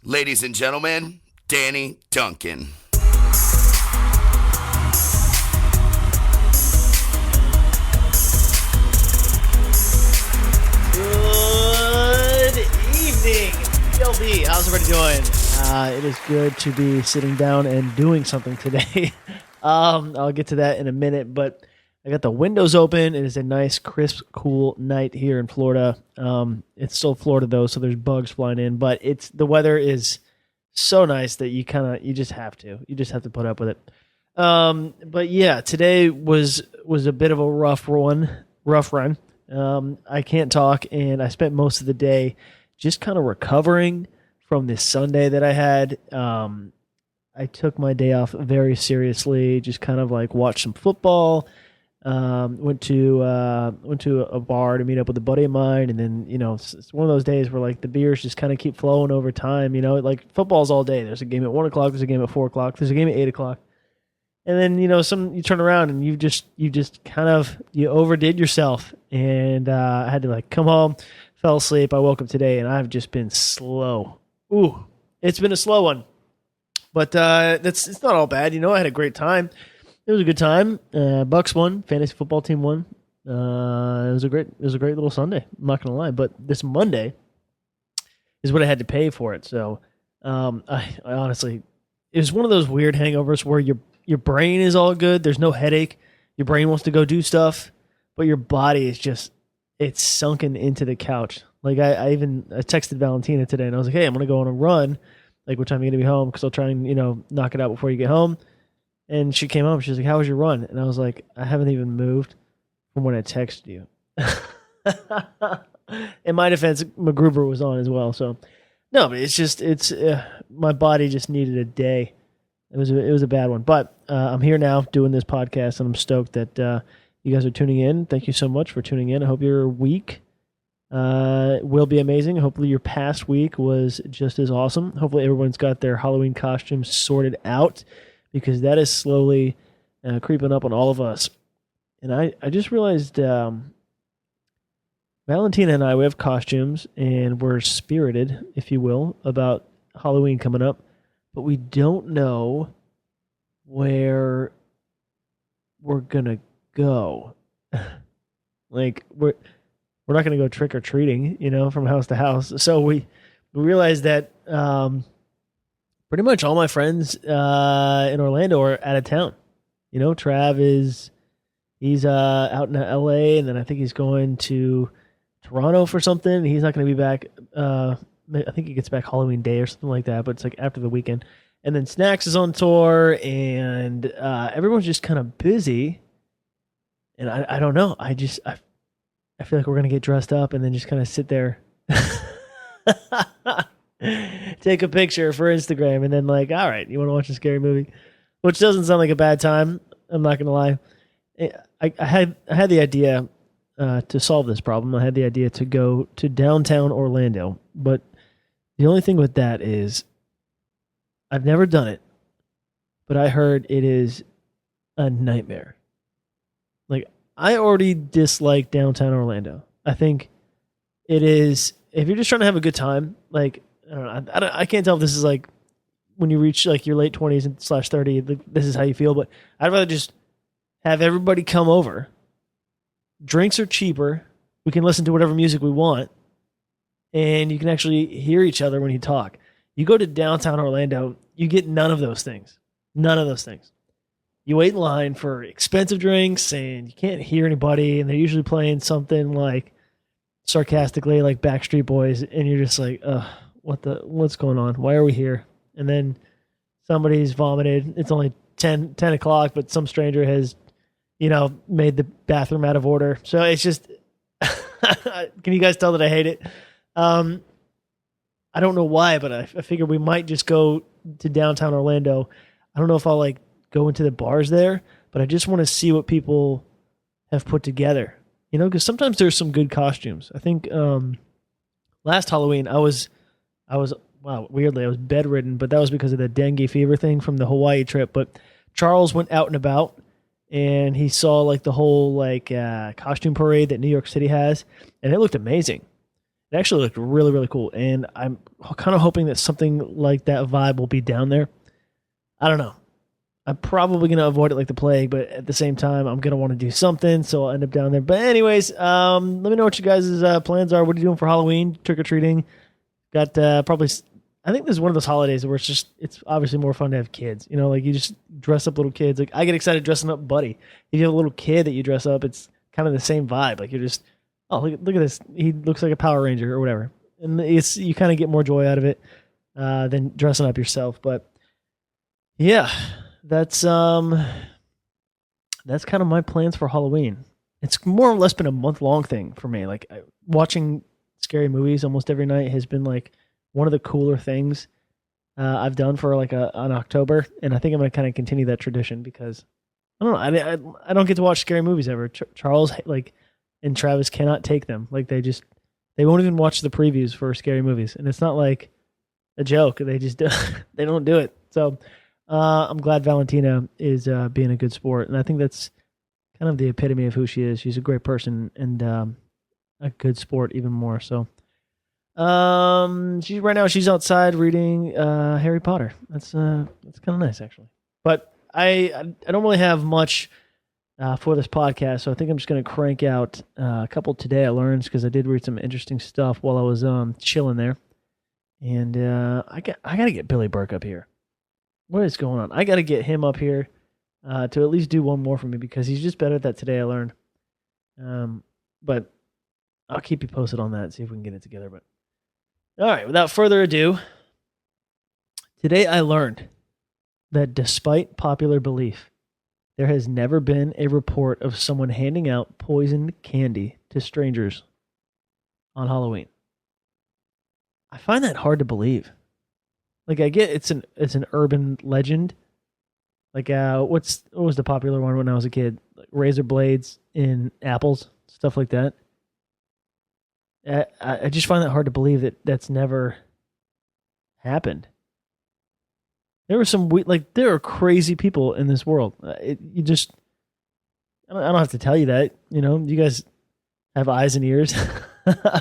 Ladies and gentlemen, Danny Duncan. Good evening, PLB. How's everybody doing? It is good to be sitting down and doing something today. I'll get to that in a minute, but I got the windows open. It is a nice, crisp, cool night here in Florida. It's still Florida though, so there's bugs flying in, but the weather is so nice that you just have to put up with it. But yeah, today was a bit of a rough run. I can't talk, and I spent most of the day just kind of recovering from this Sunday that I had. I took my day off very seriously, just kind of like watched some football. Went to a bar to meet up with a buddy of mine, and then it's one of those days where like the beers just kind of keep flowing over time. Like football's all day. There's a game at 1 o'clock. There's a game at 4 o'clock. There's a game at 8 o'clock. And then you turn around and you just kind of overdid yourself, and I had to like come home, fell asleep. I woke up today and I've just been slow. Ooh, it's been a slow one, but it's not all bad. I had a great time. It was a good time. Bucks won. Fantasy football team won. It was a great little Sunday. I'm not gonna lie, but this Monday is what I had to pay for it. So I honestly, it was one of those weird hangovers where your brain is all good. There's no headache. Your brain wants to go do stuff, but your body is it's sunken into the couch. Like I texted Valentina today and I was like, hey, I'm going to go on a run. Like, what time are you going to be home? Because I'll try and, knock it out before you get home. And she came home. She was like, how was your run? And I was like, I haven't even moved from when I texted you. In my defense, MacGruber was on as well. So no, but my body just needed a day. It was a bad one, but I'm here now doing this podcast, and I'm stoked that you guys are tuning in. Thank you so much for tuning in. I hope your week will be amazing. Hopefully your past week was just as awesome. Hopefully everyone's got their Halloween costumes sorted out, because that is slowly creeping up on all of us. And I just realized Valentina and we have costumes, and we're spirited, if you will, about Halloween coming up. But we don't know where we're gonna go. Like we're not gonna go trick or treating, from house to house. So we realized that pretty much all my friends in Orlando are out of town. Trav he's out in LA, and then I think he's going to Toronto for something. He's not going to be back. I think he gets back Halloween Day or something like that, but it's like after the weekend. And then Snacks is on tour, and everyone's just kind of busy. And I don't know. I feel like we're gonna get dressed up and then just kind of sit there, take a picture for Instagram, and then like, all right, you want to watch a scary movie, which doesn't sound like a bad time. I'm not gonna lie. I had the idea to solve this problem. I had the idea to go to downtown Orlando, but the only thing with that is I've never done it, but I heard it is a nightmare. Like, I already dislike downtown Orlando. I think it is, if you're just trying to have a good time, like, I don't know, I can't tell if this is like when you reach like your late 20s / 30, this is how you feel, but I'd rather just have everybody come over. Drinks are cheaper. We can listen to whatever music we want, and you can actually hear each other when you talk. You go to downtown Orlando, you get none of those things. None of those things. You wait in line for expensive drinks, and you can't hear anybody, and they're usually playing something like sarcastically like Backstreet Boys, and you're just like, what's going on? Why are we here? And then somebody's vomited. It's only 10 o'clock, but some stranger has, made the bathroom out of order. So it's just, can you guys tell that I hate it? I don't know why, but I figure we might just go to downtown Orlando. I don't know if I'll like go into the bars there, but I just want to see what people have put together, because sometimes there's some good costumes. I think last Halloween I was weirdly I was bedridden, but that was because of the dengue fever thing from the Hawaii trip. But Charles went out and about, and he saw like the whole like costume parade that New York City has, and it looked amazing. It actually looked really, really cool, and I'm kind of hoping that something like that vibe will be down there. I don't know. I'm probably going to avoid it like the plague, but at the same time, I'm going to want to do something, so I'll end up down there. But anyways, let me know what you guys' plans are. What are you doing for Halloween, trick-or-treating? Got probably, I think this is one of those holidays where it's obviously more fun to have kids. Like you just dress up little kids. Like I get excited dressing up Buddy. If you have a little kid that you dress up, it's kind of the same vibe. Like you're just, oh, look at this. He looks like a Power Ranger or whatever. And you kind of get more joy out of it than dressing up yourself. But yeah, that's kind of my plans for Halloween. It's more or less been a month-long thing for me. Like watching scary movies almost every night has been like one of the cooler things I've done for like an October, and I think I'm gonna kind of continue that tradition because I don't know. I don't get to watch scary movies ever. Charles and Travis cannot take them. Like they won't even watch the previews for scary movies, and it's not like a joke. They just they don't do it. So I'm glad Valentina is being a good sport, and I think that's kind of the epitome of who she is. She's a great person and a good sport even more. So she's outside reading Harry Potter. That's kind of nice actually. But I don't really have much for this podcast, so I think I'm just going to crank out a couple Today I Learned because I did read some interesting stuff while I was chilling there. And I got to get Billy Burke up here. What is going on? I got to get him up here to at least do one more for me because he's just better at that Today I Learned. But I'll keep you posted on that, see if we can get it together. But all right, without further ado, today I learned that despite popular belief, there has never been a report of someone handing out poisoned candy to strangers on Halloween. I find that hard to believe. Like I get it's an urban legend. Like what was the popular one when I was a kid? Like razor blades in apples, stuff like that. I just find that hard to believe that that's never happened. There were some there are crazy people in this world. I don't have to tell you that. You guys have eyes and ears,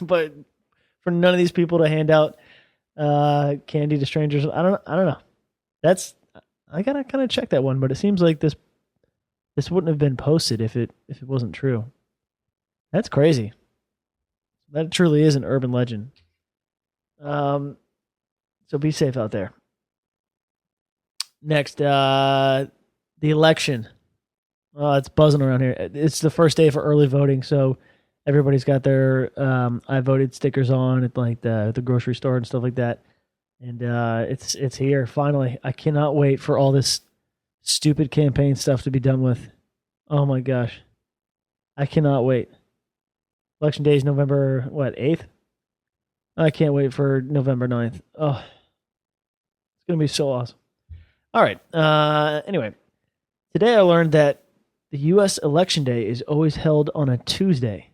but for none of these people to hand out candy to strangers, I don't know. I gotta kind of check that one, but it seems like this wouldn't have been posted if it wasn't true. That's crazy. That truly is an urban legend. So be safe out there. Next, the election. It's buzzing around here. It's the first day for early voting, so everybody's got their I voted stickers on at like the grocery store and stuff like that. And it's here finally. I cannot wait for all this stupid campaign stuff to be done with. Oh my gosh. I cannot wait. Election day is November 8th? I can't wait for November 9th. Oh. It's going to be so awesome. All right. Anyway, today I learned that the US election day is always held on a Tuesday.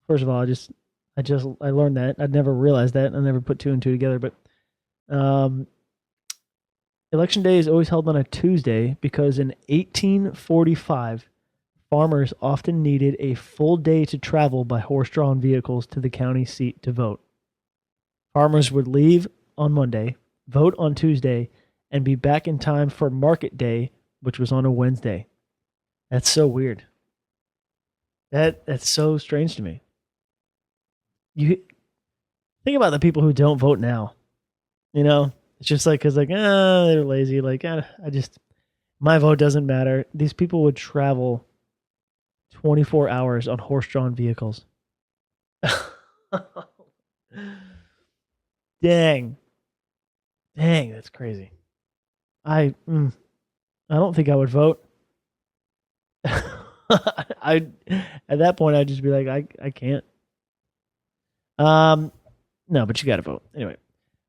First of all, I learned that. I'd never realized that. I never put two and two together, but election day is always held on a Tuesday because in 1845, farmers often needed a full day to travel by horse-drawn vehicles to the county seat to vote. Farmers would leave on Monday, vote on Tuesday, and be back in time for market day, which was on a Wednesday. That's so weird. That's so strange to me. You think about the people who don't vote now. It's just like because they're lazy. My vote doesn't matter. These people would travel 24 hours on horse-drawn vehicles. Dang, that's crazy. I don't think I would vote. At that point I'd just be like, I can't. No, but you got to vote anyway.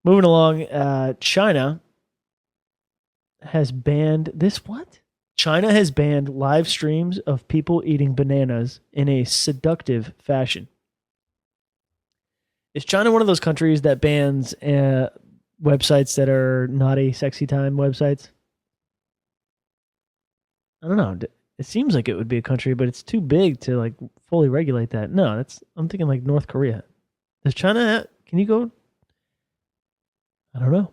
Moving along, China has banned this. What? China has banned live streams of people eating bananas in a seductive fashion. Is China one of those countries that bans websites that are naughty, sexy time websites? I don't know. It seems like it would be a country, but it's too big to fully regulate that. No, I'm thinking like North Korea. Does China? Can you go? I don't know.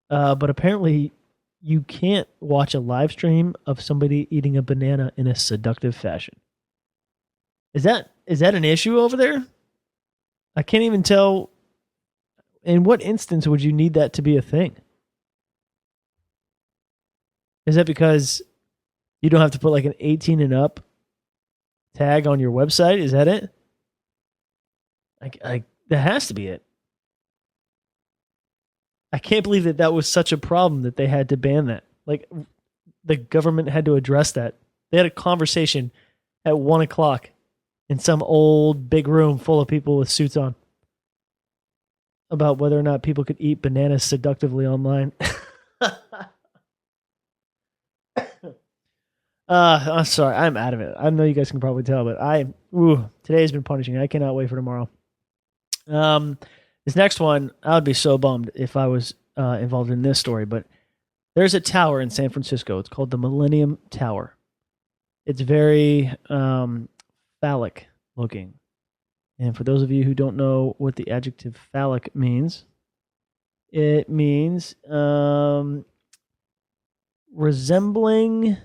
But apparently, you can't watch a live stream of somebody eating a banana in a seductive fashion. Is that an issue over there? I can't even tell. In what instance would you need that to be a thing? Is that because you don't have to put like an 18 and up tag on your website? Is that it? That has to be it. I can't believe that was such a problem that they had to ban that. Like, the government had to address that. They had a conversation at 1:00 in some old big room full of people with suits on about whether or not people could eat bananas seductively online. I'm sorry, I'm out of it. I know you guys can probably tell, but today's been punishing. I cannot wait for tomorrow. This next one, I would be so bummed if I was involved in this story, but there's a tower in San Francisco. It's called the Millennium Tower. It's very phallic looking. And for those of you who don't know what the adjective phallic means, it means resembling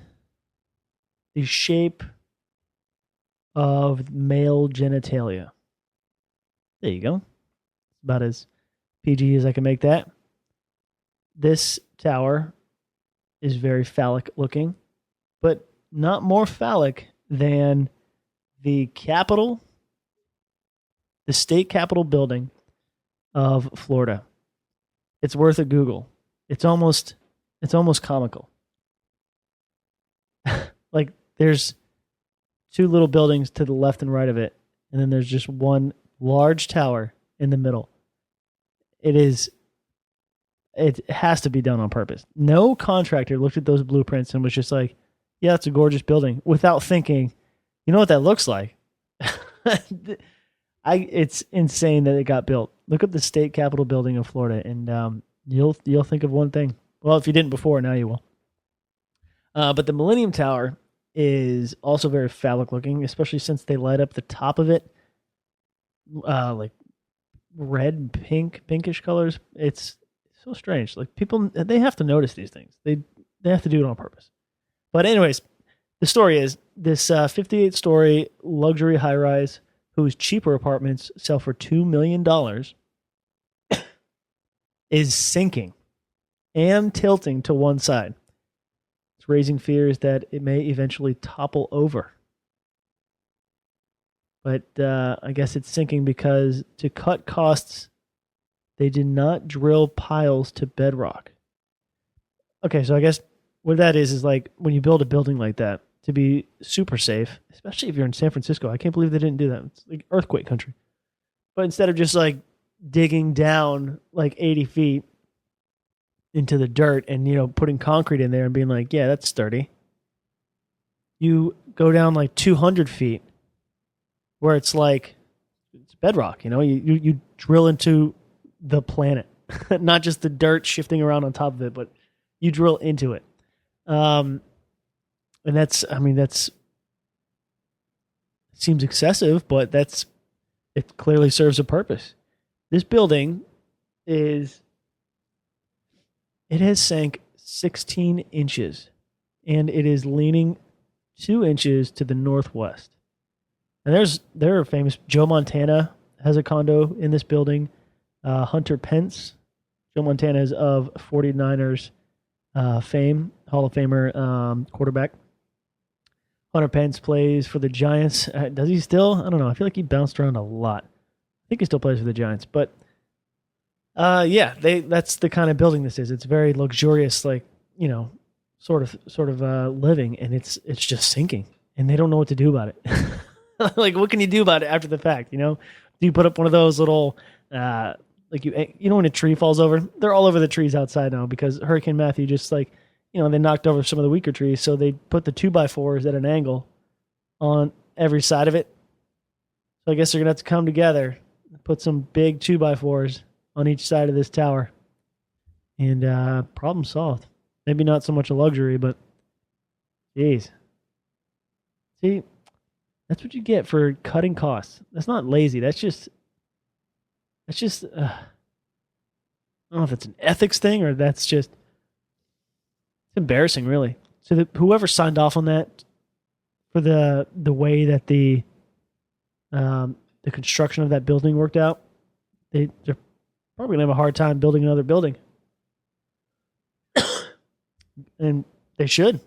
the shape of male genitalia. There you go. About as PG as I can make that. This tower is very phallic looking, but not more phallic than the state capitol building of Florida. It's worth a Google. It's almost comical. Like, there's two little buildings to the left and right of it, and then there's just one large tower in the middle. It has to be done on purpose. No contractor looked at those blueprints and was just like, yeah, it's a gorgeous building, without thinking, you know what that looks like? It's insane that it got built. Look up the state capitol building of Florida, and you'll think of one thing. Well, if you didn't before, now you will. But the Millennium Tower is also very phallic looking, especially since they light up the top of it like red, pinkish colors. It's so strange. Like, people, they have to notice these things. They have to do it on purpose. But anyways, the story is this 58-story luxury high-rise whose cheaper apartments sell for $2 million is sinking and tilting to one side. It's raising fears that it may eventually topple over. But I guess it's sinking because to cut costs, they did not drill piles to bedrock. Okay, so I guess what that is like when you build a building like that, to be super safe, especially if you're in San Francisco. I can't believe they didn't do that. It's like earthquake country. But instead of just like digging down like 80 feet into the dirt and, putting concrete in there and being like, yeah, that's sturdy, you go down like 200 feet where it's like, it's bedrock, you drill into the planet, not just the dirt shifting around on top of it, but you drill into it. And it seems excessive, but it clearly serves a purpose. This building it has sank 16 inches, and it is leaning 2 inches to the northwest. And there are famous, Joe Montana has a condo in this building. Hunter Pence, Joe Montana is of 49ers fame, Hall of Famer quarterback. Hunter Pence plays for the Giants. Does he still? I don't know. I feel like he bounced around a lot. I think he still plays for the Giants. But that's the kind of building this is. It's very luxurious, like, sort of living, and it's just sinking, and they don't know what to do about it. Like, what can you do about it after the fact? Do you put up one of those little like when a tree falls over? They're all over the trees outside now because Hurricane Matthew just they knocked over some of the weaker trees, so they put the 2x4s at an angle on every side of it. So I guess they're gonna have to come together and put some big 2x4s on each side of this tower, and problem solved. Maybe not so much a luxury, but geez, see, that's what you get for cutting costs. That's not lazy. That's just It's just I don't know if it's an ethics thing or that's just it's embarrassing, really. So whoever signed off on that for the way that the construction of that building worked out, they're probably gonna have a hard time building another building, and they should.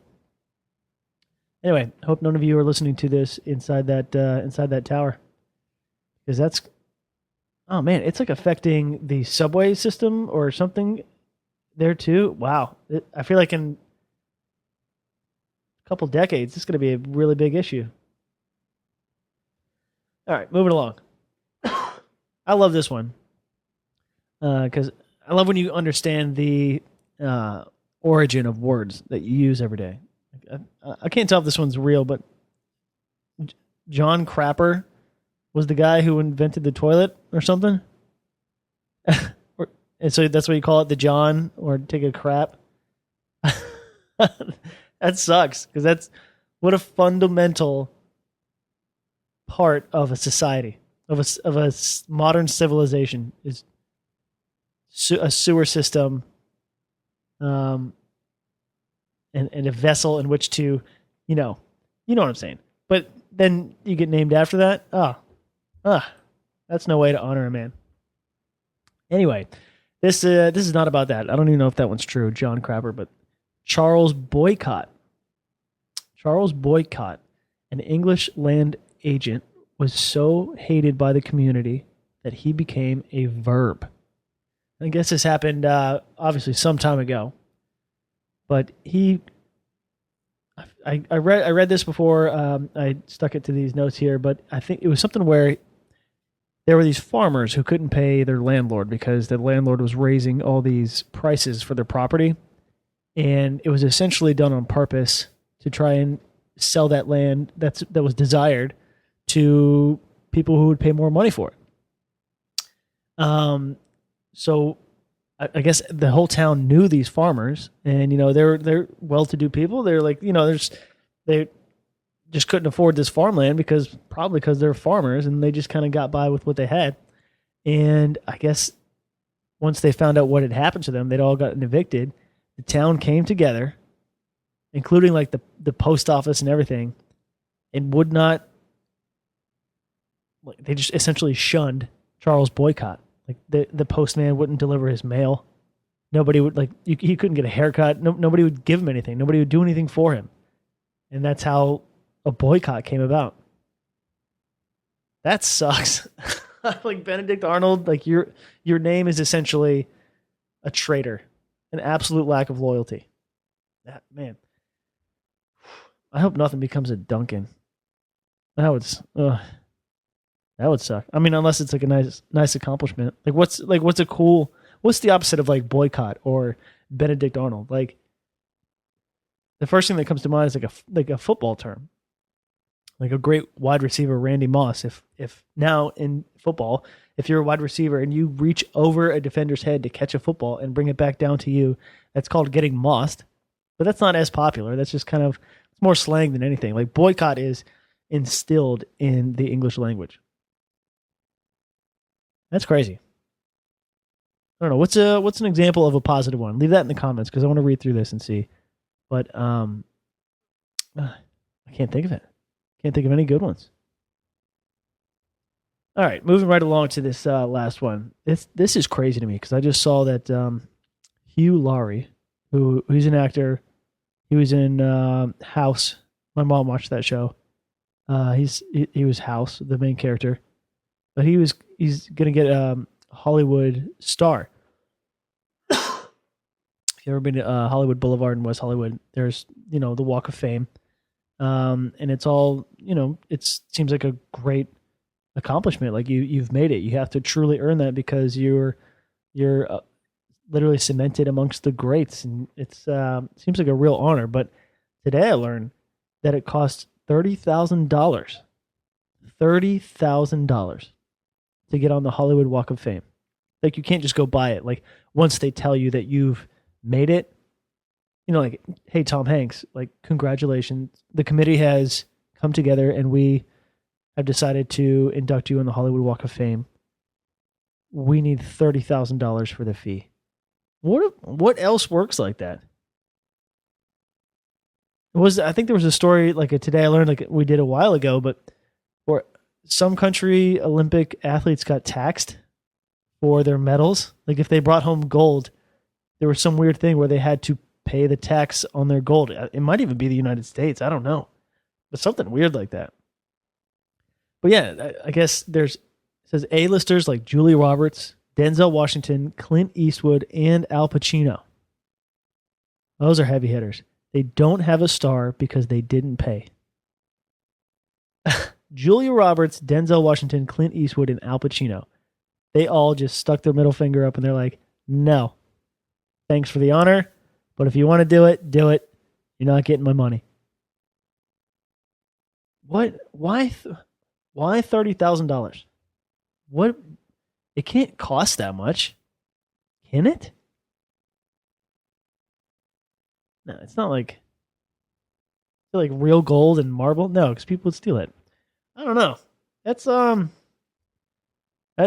Anyway, hope none of you are listening to this inside that tower, because that's oh man, it's like affecting the subway system or something there too. Wow, I feel like in a couple decades, this is going to be a really big issue. All right, moving along. I love this one because I love when you understand the origin of words that you use every day. I can't tell if this one's real, but John Crapper was the guy who invented the toilet or something. And so that's what you call it, the John, or take a crap. That sucks, because that's what a fundamental part of a society, of a modern civilization, is a sewer system, and a vessel in which to, you know what I'm saying. But then you get named after that. That's no way to honor a man. Anyway, this is not about that. I don't even know if that one's true, John Crapper, but Charles Boycott. Charles Boycott, an English land agent, was so hated by the community that he became a verb. I guess this happened obviously some time ago, but I read this before. I stuck it to these notes here, but I think it was something where there were these farmers who couldn't pay their landlord because the landlord was raising all these prices for their property, and it was essentially done on purpose to try and sell that land that was desired to people who would pay more money for it. So I guess the whole town knew these farmers, and they're well-to-do people. They're like, they just couldn't afford this farmland because they're farmers, and they just kind of got by with what they had. And I guess once they found out what had happened to them, they'd all gotten evicted. The town came together, including like the post office and everything, and would not. Like, they just essentially shunned Charles Boycott. Like the postman wouldn't deliver his mail. Nobody would he couldn't get a haircut. Nobody would give him anything. Nobody would do anything for him. And that's how a boycott came about. That sucks. Like Benedict Arnold, like your name is essentially a traitor, an absolute lack of loyalty. That man. I hope nothing becomes a Duncan. That would suck. I mean, unless it's like a nice accomplishment. What's the opposite of like boycott or Benedict Arnold? Like the first thing that comes to mind is like a football term. Like a great wide receiver, Randy Moss. If now in football, if you're a wide receiver and you reach over a defender's head to catch a football and bring it back down to you, that's called getting mossed. But that's not as popular. That's just kind of, it's more slang than anything. Like boycott is instilled in the English language. That's crazy. I don't know. What's an example of a positive one? Leave that in the comments because I want to read through this and see. But I can't think of it. Can't think of any good ones. All right, moving right along to this last one. This is crazy to me because I just saw that Hugh Laurie, who's an actor, he was in House. My mom watched that show. He was House, the main character. But he's gonna get a Hollywood star. If you ever been to Hollywood Boulevard in West Hollywood, there's the Walk of Fame, and it's all it seems like a great accomplishment. Like you've made it. You have to truly earn that because you're literally cemented amongst the greats, and it's seems like a real honor. But today I learned that it costs $30,000 to get on the Hollywood Walk of Fame. Like you can't just go buy it. Like once they tell you that you've made it, like, hey, Tom Hanks, like, congratulations. The committee has come together and we have decided to induct you on the Hollywood Walk of Fame. we need $30,000 for the fee. What else works like that? I think there was a story like today I learned like we did a while ago, but where some country Olympic athletes got taxed for their medals. Like if they brought home gold, there was some weird thing where they had to pay the tax on their gold. It might even be the United States. I don't know, but something weird like that. But yeah, I guess it says A-listers like Julia Roberts, Denzel Washington, Clint Eastwood, and Al Pacino. Those are heavy hitters. They don't have a star because they didn't pay. Julia Roberts, Denzel Washington, Clint Eastwood, and Al Pacino. They all just stuck their middle finger up and they're like, no. Thanks for the honor, but if you want to do it, do it. You're not getting my money. What? Why $30,000? What? It can't cost that much. Can it? No, it's not like real gold and marble. No, because people would steal it. I don't know. That's that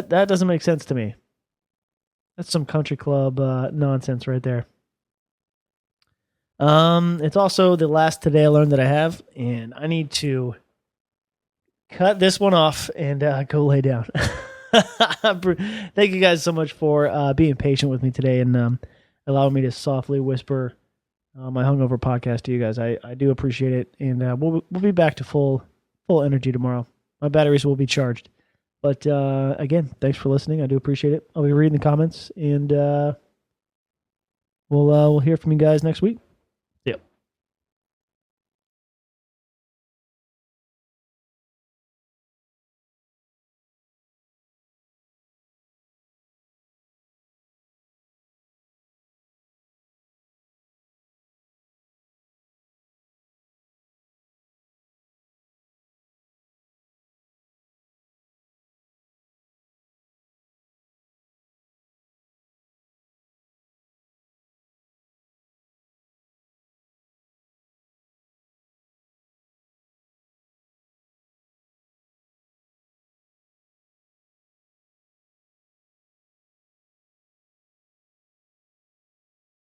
doesn't make sense to me. That's some country club nonsense right there. It's also the last Today I Learned that I have, and I need to cut this one off and go lay down. Thank you guys so much for being patient with me today and allowing me to softly whisper my hungover podcast to you guys. I do appreciate it, and we'll be back to full energy tomorrow. My batteries will be charged. But again, thanks for listening. I do appreciate it. I'll be reading the comments, and we'll hear from you guys next week.